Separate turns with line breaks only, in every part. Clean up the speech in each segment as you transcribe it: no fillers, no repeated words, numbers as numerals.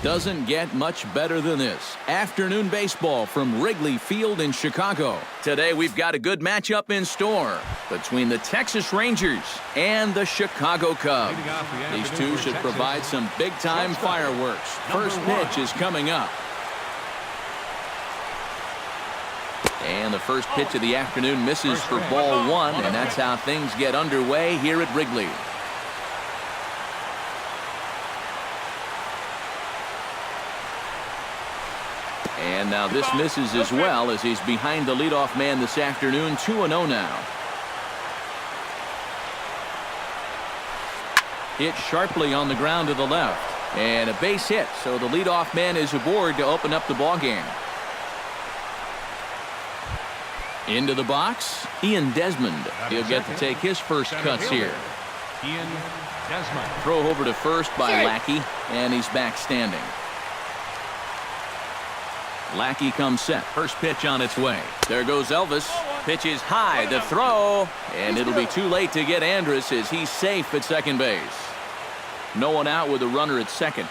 Doesn't get much better than this. Afternoon baseball from Wrigley Field in Chicago. Today we've got a good matchup in store between the Texas Rangers and the Chicago Cubs. These two should provide some big-time fireworks. First pitch is coming up. And the first pitch of the afternoon misses for ball one, and that's how things get underway here at Wrigley. And now this misses as well as he's behind the leadoff man this afternoon. 2-0 now. Hit sharply on the ground to the left. And a base hit, so the leadoff man is aboard to open up the ballgame. Into the box, Ian Desmond. He'll get to take his first cuts here.
Ian Desmond.
Throw over to first by Lackey, and he's back standing. Lackey comes set. First pitch on its way. There goes Elvis. Pitch is high. The throw. And it'll be too late to get Andrus as he's safe at second base. No one out with a runner at second.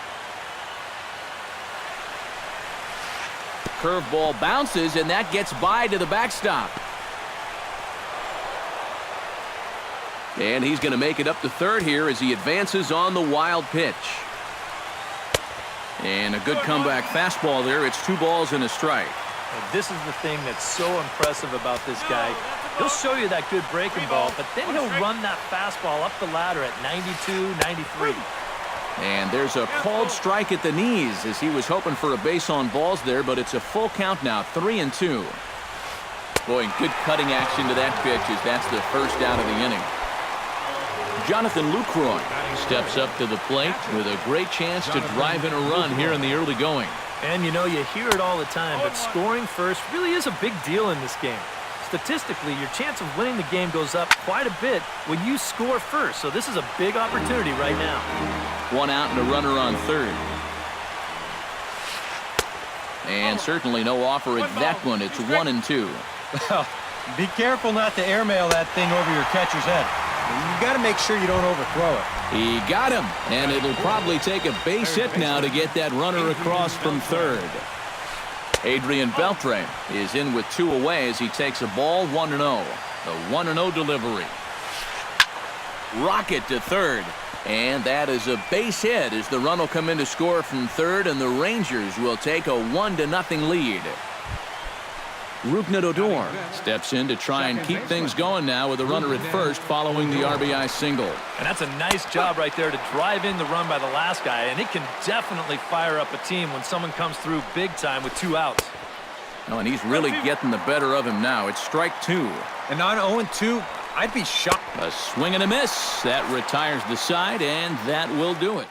Curveball bounces, and that gets by to the backstop. And he's going to make it up to third here as he advances on the wild pitch. And a good comeback fastball there. It's 2 balls and a strike.
And this is the thing that's so impressive about this guy. He'll show you that good breaking ball, but then he'll run that fastball up the ladder at 92, 93.
And there's a called strike at the knees as he was hoping for a base on balls there, but it's a full count now, 3-2. Boy, good cutting action to that pitch as that's the first out of the inning. Jonathan Lucroy steps up to the plate with a great chance to drive in a run here in the early going.
And you know, you hear it all the time, but scoring first really is a big deal in this game. Statistically, your chance of winning the game goes up quite a bit when you score first, so this is a big opportunity right now.
1 out and a runner on third. And certainly no offer at that one. It's 1-2.
Well, be careful not to airmail that thing over your catcher's head. You got to make sure you don't overthrow it.
He got him, and it'll probably take a base hit now to get that runner across from third. Adrian Beltre is in with 2 away as he takes a ball 1-0. The 1-0 delivery. Rocket to third. And that is a base hit as the run will come in to score from third, and the Rangers will take a 1-0 lead. Rougned Odor steps in to try and keep things going now with a runner at first following the RBI single.
And that's a nice job right there to drive in the run by the last guy, and it can definitely fire up a team when someone comes through big time with 2 outs.
Oh, and he's really getting the better of him now. It's strike 2.
And on 0-2, I'd be shocked.
A swing and a miss. That retires the side, and that will do it.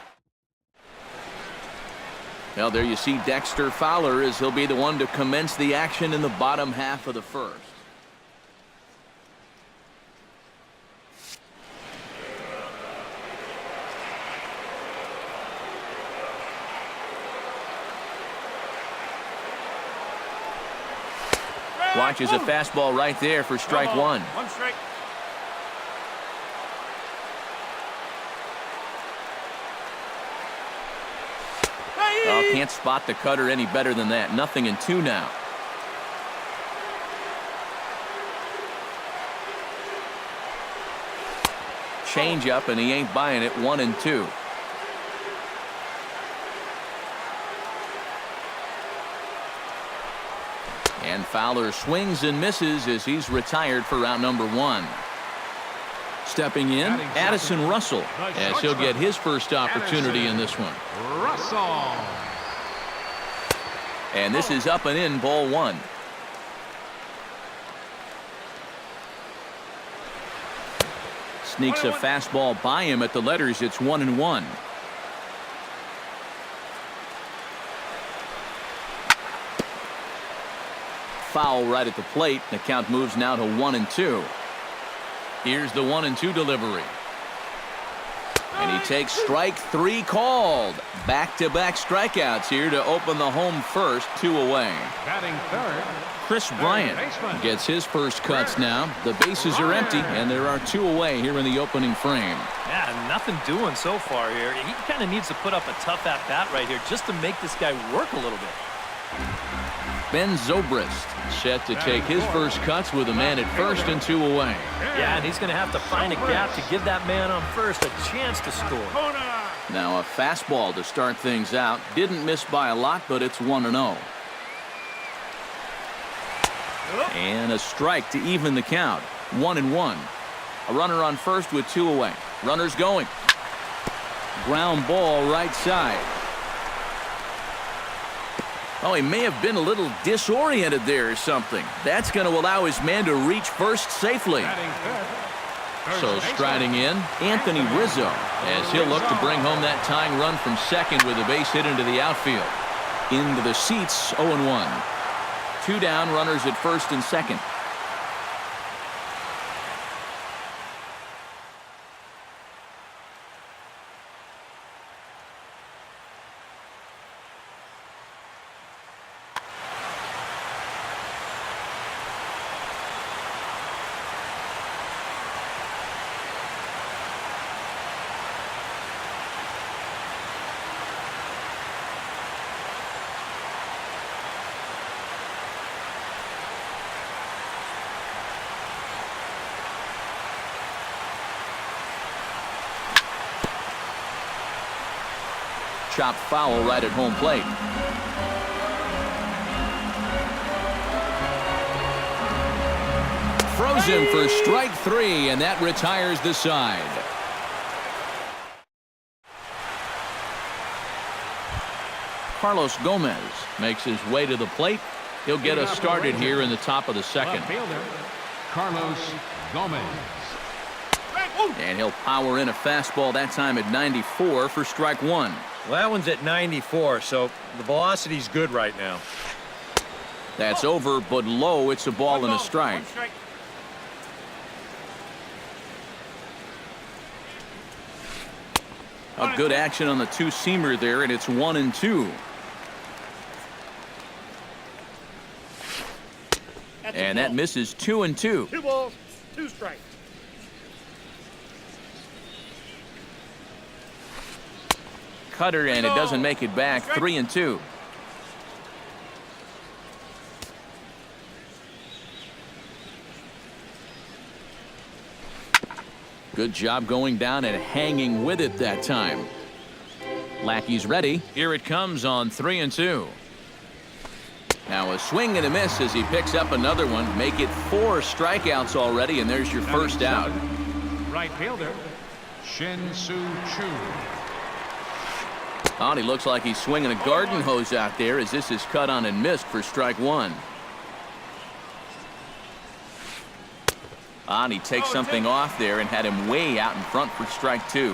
Well, there you see Dexter Fowler as he'll be the one to commence the action in the bottom half of the first. Watches a fastball right there for strike 1.
1 strike.
Oh, can't spot the cutter any better than that. 0-2 now. Change up, and he ain't buying it. 1-2. And Fowler swings and misses as he's retired for round number 1. Stepping in, Addison Russell, as he'll get his first opportunity in this one.
Russell.
And this is up and in, ball 1. Sneaks a fastball by him at the letters. It's 1-1. Foul right at the plate. The count moves now to 1-2. Here's the 1-2 delivery. And he takes strike 3 called. Back-to-back strikeouts here to open the home first, 2 away.
Batting third.
Chris Bryant gets his first cuts now. The bases are empty, and there are 2 away here in the opening frame.
Yeah, nothing doing so far here. He kind of needs to put up a tough at-bat right here just to make this guy work a little bit.
Ben Zobrist set to take his first cuts with a man at first and 2 away.
Yeah, and he's going to have to find a gap to give that man on first a chance to score.
Now a fastball to start things out. Didn't miss by a lot, but it's 1-0. And a strike to even the count. 1-1. A runner on first with 2 away. Runners going. Ground ball right side. Oh, he may have been a little disoriented there or something. That's going to allow his man to reach first safely. So striding in, Anthony Rizzo, as he'll look to bring home that tying run from second with a base hit into the outfield. Into the seats, 0-1. 2 down, runners at first and second. Chopped foul right at home plate. Frozen for strike 3, and that retires the side. Carlos Gomez makes his way to the plate. He'll get us started here in the top of the second.
Left fielder, Carlos Gomez.
And he'll power in a fastball that time at 94 for strike 1.
Well, that one's at 94, so the velocity's good right now.
That's over, but low. It's a ball and a strike. A good action on the 2-seamer there, and it's 1-2. And that misses 2-2.
2 balls, 2 strikes.
Cutter, and it doesn't make it back. 3-2. Good job going down and hanging with it that time. Lackey's ready. Here it comes on 3-2. Now a swing and a miss as he picks up another one. Make it 4 strikeouts already, and there's your first out.
Right fielder, Shin-Soo Choo.
Oh, and he looks like he's swinging a garden hose out there as this is cut on and missed for strike 1. And he takes something off there and had him way out in front for strike 2.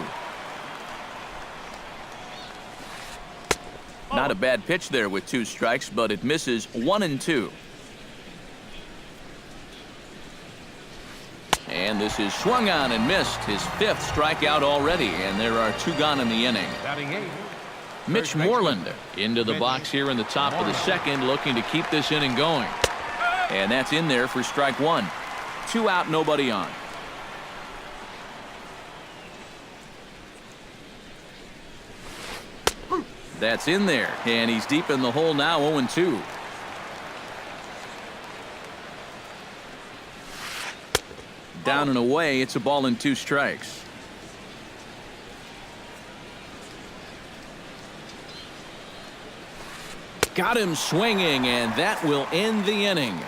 Not a bad pitch there with 2 strikes, but it misses 1-2. And this is swung on and missed, his 5th strikeout already, and there are 2 gone in the inning.
Batting 8th.
Mitch Moreland into the box here in the top of the second, looking to keep this inning going. And that's in there for strike 1. 2 out, nobody on. That's in there, and he's deep in the hole now, 0-2. Down and away, it's a ball and 2 strikes. Got him swinging, and that will end the inning.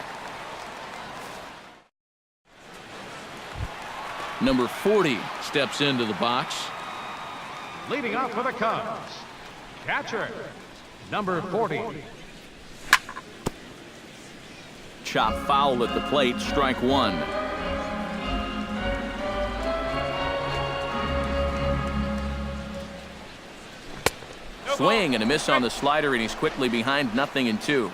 Number 40 steps into the box.
Leading off for the Cubs, catcher, number 40.
Chop foul at the plate, strike 1. Swing and a miss on the slider, and he's quickly behind 0-2.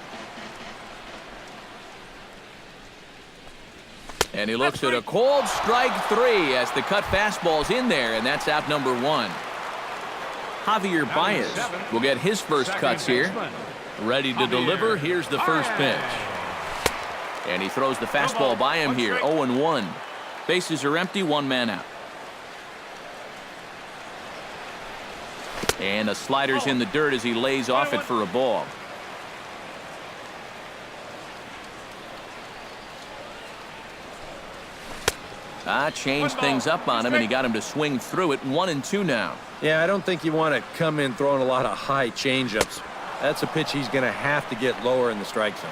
And he looks at a cold strike 3 as the cut fastball's in there, and that's out number 1. Javier Baez will get his first cuts here. Ready to deliver. Here's the first pitch. And he throws the fastball by him here. 0-1. Bases are empty, 1 man out. And the slider's in the dirt as he lays off it for a ball. Changed things up on him, and he got him to swing through it. 1-2 now.
Yeah, I don't think you want to come in throwing a lot of high changeups. That's a pitch he's going to have to get lower in the strike zone.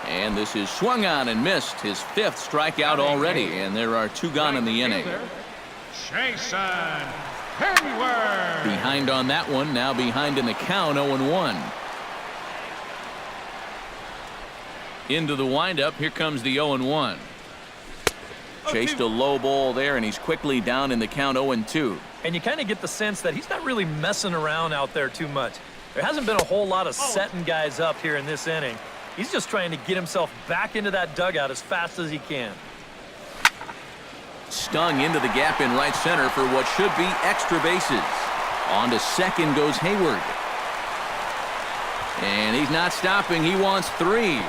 And this is swung on and missed. His 5th strikeout already, and there are 2 gone in the inning.
Jason Hayward.
Behind on that one, now behind in the count, 0-1. Into the windup, here comes the 0-1. Chased a low ball there, and he's quickly down in the count, 0-2.
And you kind of get the sense that he's not really messing around out there too much. There hasn't been a whole lot of setting guys up here in this inning. He's just trying to get himself back into that dugout as fast as he can.
Stung into the gap in right center for what should be extra bases. On to second goes Hayward. And he's not stopping. He wants 3.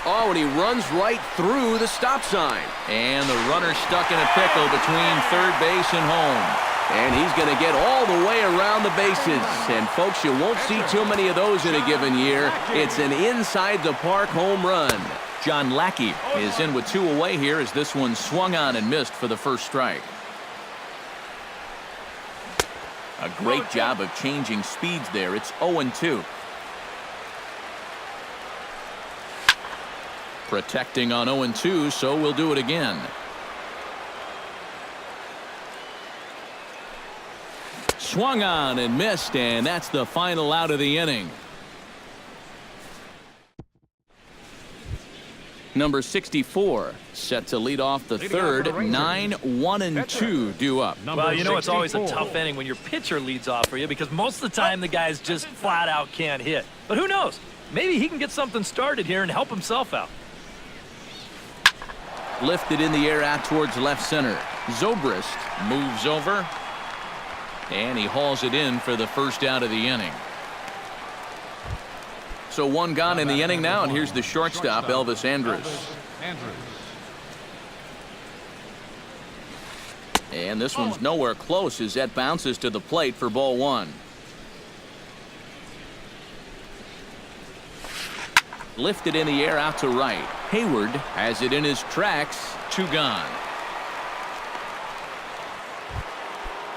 Oh, and he runs right through the stop sign. And the runner stuck in a pickle between third base and home. And he's going to get all the way around the bases. And, folks, you won't see too many of those in a given year. It's an inside-the-park home run. John Lackey is in with 2 away here as this one swung on and missed for the first strike. A great job of changing speeds there. It's 0-2. Protecting on 0-2, so we'll do it again. Swung on and missed, and that's the final out of the inning. Number 64 set to lead off the third. 9-1-2 due up.
Well, you know it's always a tough inning when your pitcher leads off for you because most of the time the guys just flat out can't hit. But who knows? Maybe he can get something started here and help himself out.
Lifted in the air out towards left center. Zobrist moves over. And he hauls it in for the first out of the inning. So 1 gone in the inning now, and here's the shortstop, Elvis Andrus. And this one's nowhere close as that bounces to the plate for ball 1. Lifted in the air out to right. Hayward has it in his tracks. 2 gone.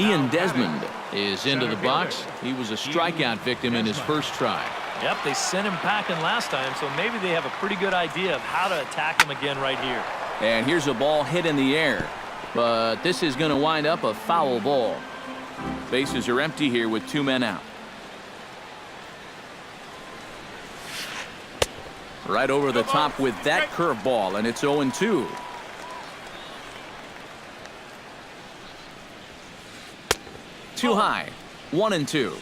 Ian Desmond is into the box. He was a strikeout victim in his first try.
Yep, they sent him packing last time, so maybe they have a pretty good idea of how to attack him again right here.
And here's a ball hit in the air, but this is going to wind up a foul ball. Bases are empty here with 2 men out. Right over the top with that curveball, and it's 0-2. Too high. 1-2.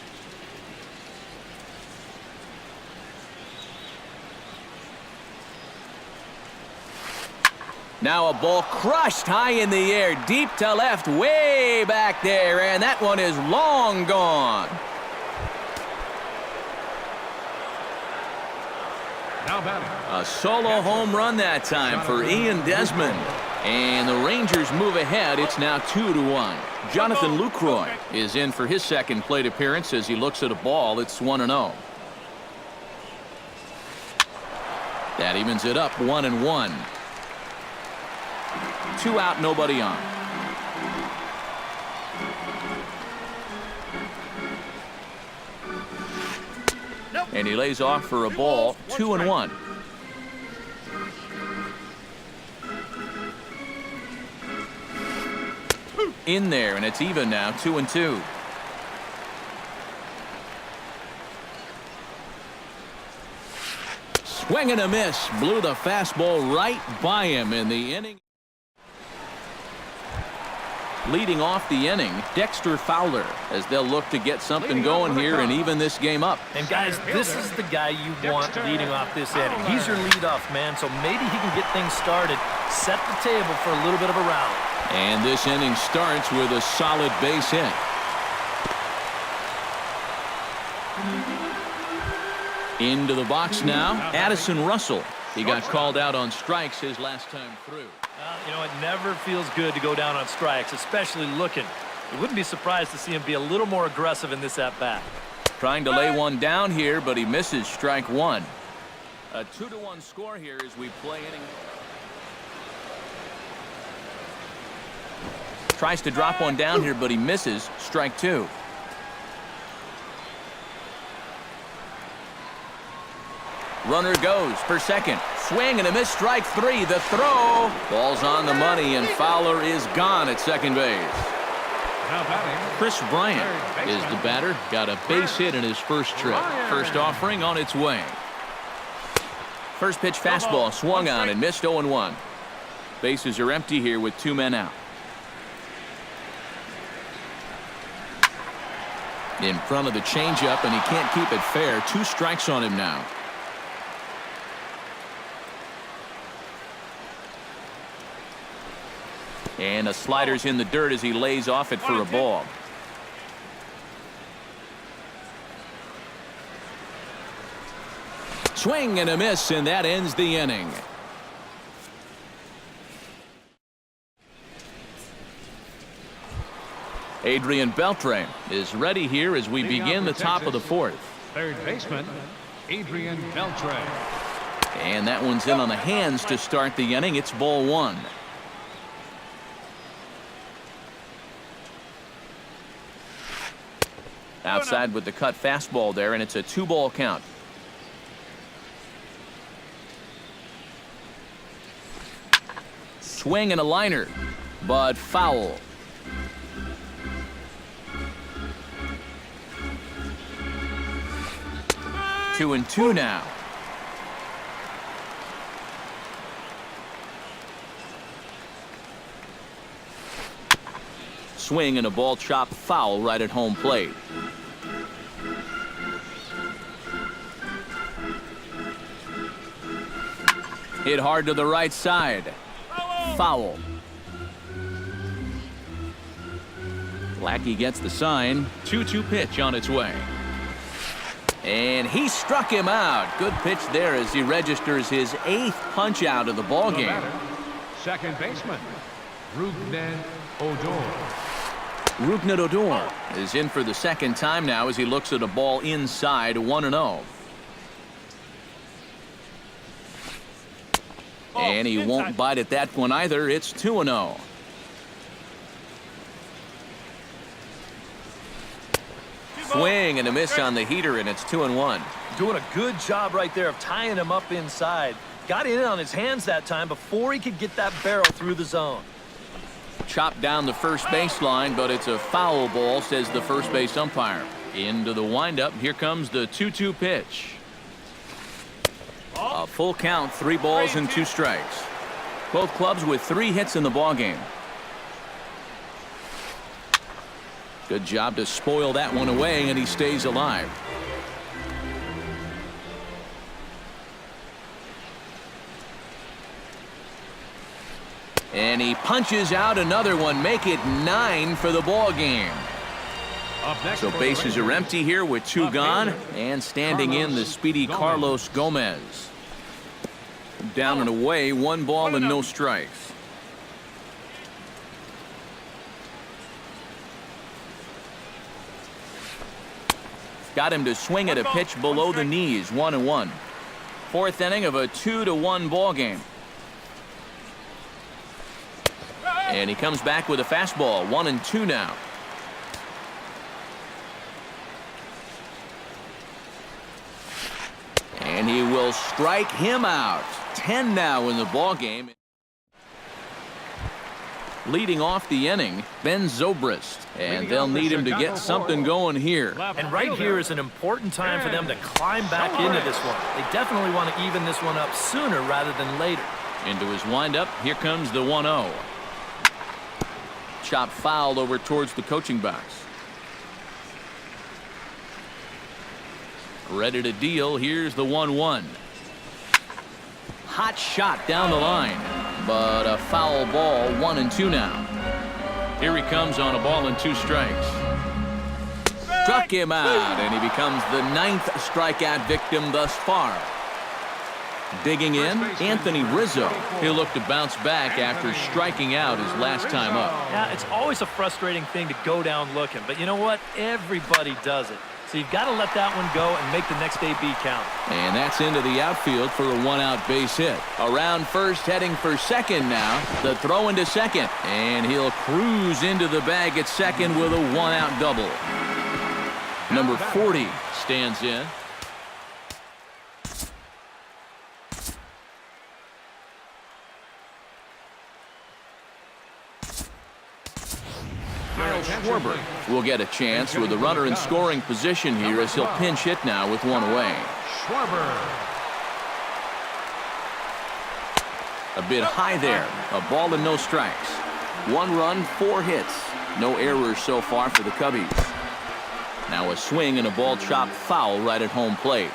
Now a ball crushed high in the air, deep to left, way back there, and that one is long gone.
Now batting.
A solo home run that time for Ian Desmond. And the Rangers move ahead. It's now 2-1. Jonathan Lucroy is in for his second plate appearance as he looks at a ball. It's 1-0. That evens it up 1-1. 2 out, nobody on. And he lays off for a ball. 2-1. In there, and it's even now. 2-2. Swing and a miss. Blew the fastball right by him in the inning. Leading off the inning, Dexter Fowler, as they'll look to get something going here and even this game up.
And guys, this is the guy you want leading off this inning. He's your leadoff man, so maybe he can get things started set the table for a little bit of a rally.
And this inning starts with a solid base hit. Into the box now, Addison Russell. He got called out on strikes his last time through.
You know, it never feels good to go down on strikes, especially looking. You wouldn't be surprised to see him be a little more aggressive in this at-bat.
Trying to lay one down here, but he misses strike one. A 2-1 score here as we play inning. Tries to drop one down here, but he misses strike two. Runner goes for second. Swing and a miss, strike three. The throw. Ball's on the money, and Fowler is gone at second base.
Now batting,
Chris Bryant is the batter. Got a base hit in his first trip. First offering on its way. First pitch fastball swung on and missed 0-1. Bases are empty here with 2 men out. In front of the changeup, and he can't keep it fair. 2 strikes on him now. And a slider's in the dirt as he lays off it for a ball. Swing and a miss, and that ends the inning. Adrian Beltre is ready here as we begin the top of the fourth.
third baseman, Adrian Beltre.
And that one's in on the hands to start the inning. It's ball one. Outside with the cut fastball there, and it's a 2-ball count. Swing and a liner, but foul. Two and two now. Swing and a ball chopped foul right at home plate. Hit hard to the right side. Foul. Lackey gets the sign. 2-2 pitch on its way. And he struck him out. Good pitch there as he registers his 8th punch out of the ball game.
Second baseman, Rougned Odor.
Rougned Odor is in for the second time now as he looks at a ball inside. 1-0. And he won't bite at that one either. It's 2-0. Swing and a miss on the heater, and it's 2-1.
Doing a good job right there of tying him up inside. Got in on his hands that time before he could get that barrel through the zone.
Chopped down the first baseline, but it's a foul ball, says the first base umpire. Into the windup. Here comes the 2-2 pitch. A full count, 3 balls and 2 strikes. Both clubs with 3 hits in the ball game. Good job to spoil that one away, and he stays alive. And he punches out another one, make it 9 for the ball game. So bases are empty here with 2 gone, and standing in the speedy Carlos Gomez. Down and away, 1 ball and no strikes. Got him to swing at a pitch below the knees. 1-1. 4th inning of a 2-1 ball game. And he comes back with a fastball. 1-2 now. And he will strike him out. 10 now in the ball game. Leading off the inning, Ben Zobrist, and they'll need him to get something going here.
And right here is an important time for them to climb back into this one. They definitely want to even this one up sooner rather than later.
Into his windup, here comes the 1-0. Chop fouled over towards the coaching box. Ready to deal. Here's the 1-1. Hot shot down the line. but a foul ball. 1-2 now. Here he comes on a ball and 2 strikes. Struck him out, and he becomes the 9th strikeout victim thus far. Digging in, Anthony Rizzo. He'll look to bounce back after striking out his last time up.
Yeah, it's always a frustrating thing to go down looking, but you know what? Everybody does it. So you've got to let that one go and make the next AB count.
And that's into the outfield for a 1-out base hit. Around first, heading for second now. The throw into second, and he'll cruise into the bag at second with a 1-out double. Number 40 stands in. Schwarber will get a chance with a runner in scoring position here as he'll pinch hit now with 1 away.
Schwarber.
A bit high there. A ball and no strikes. 1 run, 4 hits. No errors so far for the Cubbies. Now a swing and a ball chopped foul right at home plate.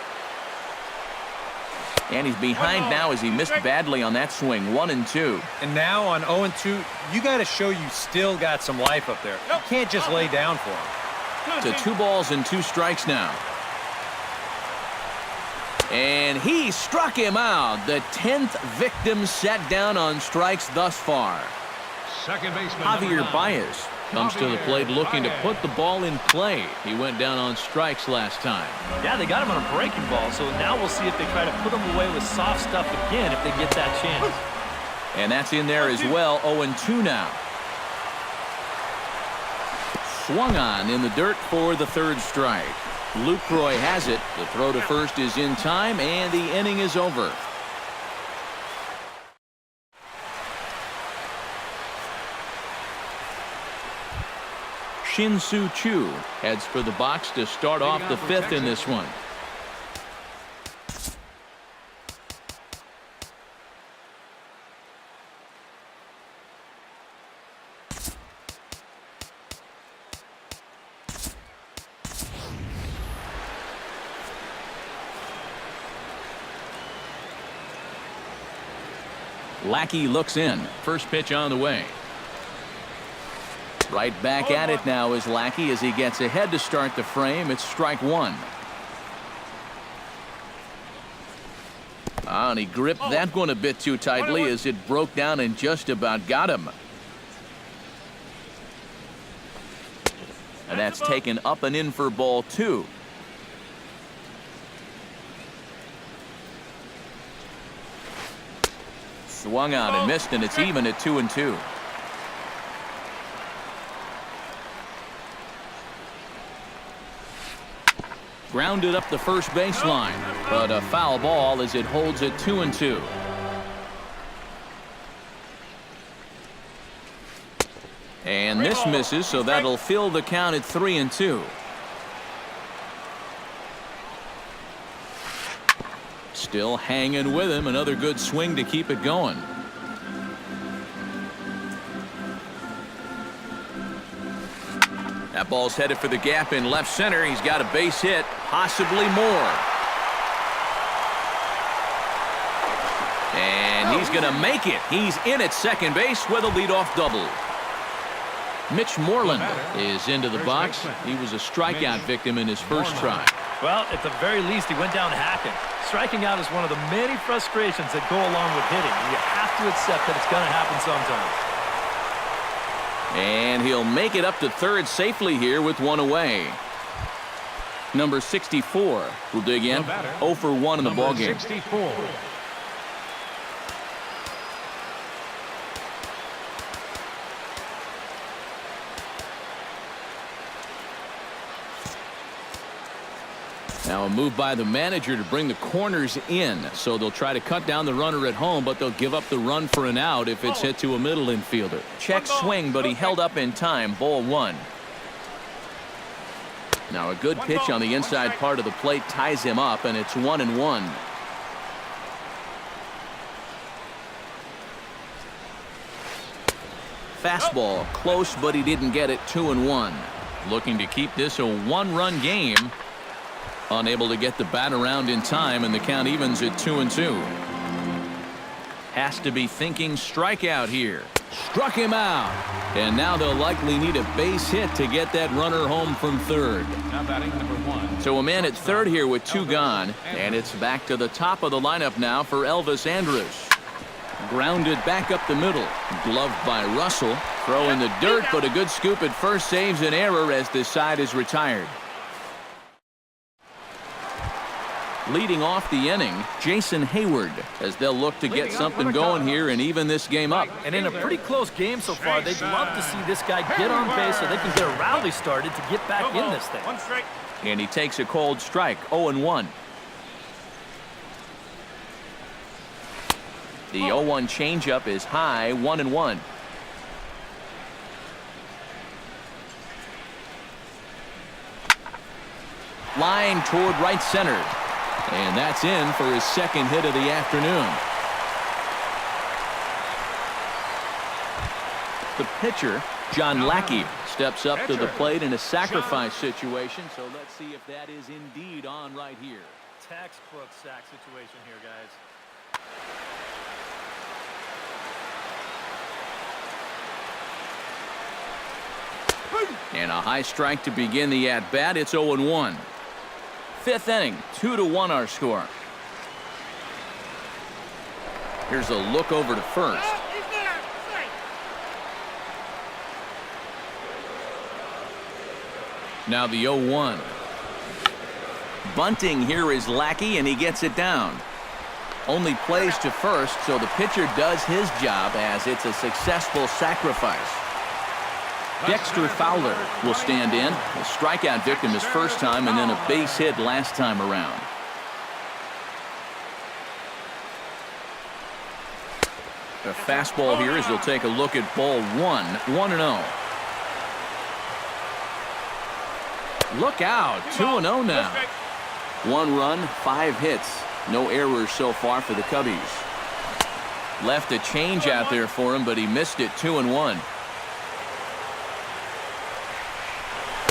And he's behind now as he missed badly on that swing. 1-2.
And now on 0-2, you got to show you still got some life up there. You can't just lay down for him.
To 2 balls and 2 strikes now. And he struck him out. The 10th victim set down on strikes thus far.
Second baseman
Javier Baez comes to the plate looking to put the ball in play. He went down on strikes last time.
Yeah, they got him on a breaking ball, so now we'll see if they try to put him away with soft stuff again if they get that chance.
And that's in there as well. 0-2 now. Swung on in the dirt for the 3rd strike. Lucroy has it. The throw to first is in time, and the inning is over. Shin-Soo Choo heads for the box to start off the 5th in this one. Lackey looks in. First pitch on the way. Right back at it now is Lackey as he gets ahead to start the frame. It's strike 1. And he gripped that one a bit too tightly as it broke down and just about got him. And that's taken up and in for ball 2. Swung on and missed, and it's even at 2-2. Grounded up the first baseline, but a foul ball as it holds at 2-2. And this misses, so that'll fill the count at 3-2. Still hanging with him. Another good swing to keep it going. That ball's headed for the gap in left center. He's got a base hit, possibly more. And he's going to make it. He's in at second base with a leadoff double. Mitch Moreland is into the box. He was a strikeout victim in his first try.
Well, at the very least, he went down hacking. Striking out is one of the many frustrations that go along with hitting. You have to accept that it's going to happen sometimes.
And he'll make it up to third safely here with 1 away. Number 64 will dig in. 0 for 1 in the ballgame.
64.
Now a move by the manager to bring the corners in, so they'll try to cut down the runner at home, but they'll give up the run for an out if it's hit to a middle infielder. Check swing, but he held up in time. Ball 1. Now a good pitch on the inside part of the plate ties him up, and it's 1-1. Fastball close, but he didn't get it. 2-1. Looking to keep this a 1-run game. Unable to get the bat around in time, and the count evens at 2-2. Has to be thinking strikeout here. Struck him out. And now they'll likely need a base hit to get that runner home from third.
Now batting number 1.
So a man at third here with 2 gone. And it's back to the top of the lineup now for Elvis Andrus. Grounded back up the middle. Gloved by Russell. Throw in the dirt, but a good scoop at first saves an error as this side is retired. Leading off the inning, Jason Hayward, as they'll look to get something going here and even this game up.
And in a pretty close game so far, they'd love to see this guy get on base so they can get a rally started to get back in this thing.
1 strike.
And he takes a cold strike, 0-1. The 0-1 changeup is high, 1-1. Line toward right center. And that's in for his second hit of the afternoon. The pitcher, John Lackey, steps up to the plate in a sacrifice situation. So let's see if that is indeed on right here.
Textbook sack situation here, guys.
And a high strike to begin the at-bat. It's 0-1. 5th inning, 2-1 our score. Here's a look over to first.
He's there. Strike.
Now the 0-1. Bunting here is Lackey, and he gets it down. Only plays to first, so the pitcher does his job as it's a successful sacrifice. Dexter Fowler will stand in. A strikeout victim his first time and then a base hit last time around. A fastball here as he'll take a look at ball 1, 1-0. Look out, 2-0 now. 1 run, 5 hits. No errors so far for the Cubbies. Left a change out there for him, but he missed it, 2-1.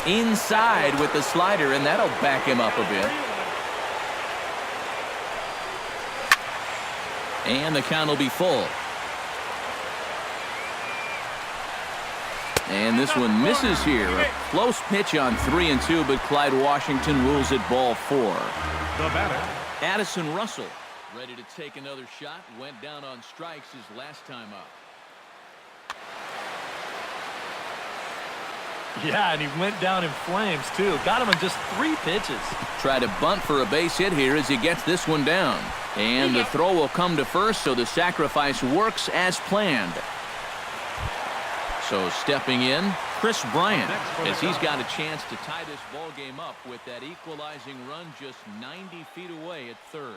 Inside with the slider, and that'll back him up a bit. And the count will be full. And this one misses here. A close pitch on 3-2, but Clyde Washington rules it ball 4.
The batter,
Addison Russell, ready to take another shot. Went down on strikes his last time up.
Yeah, and he went down in flames, too. Got him in just 3 pitches.
Try to bunt for a base hit here as he gets this one down. And the throw will come to first, so the sacrifice works as planned. So stepping in, Chris Bryant, as he's got a chance to tie this ball game up with that equalizing run just 90 feet away at third.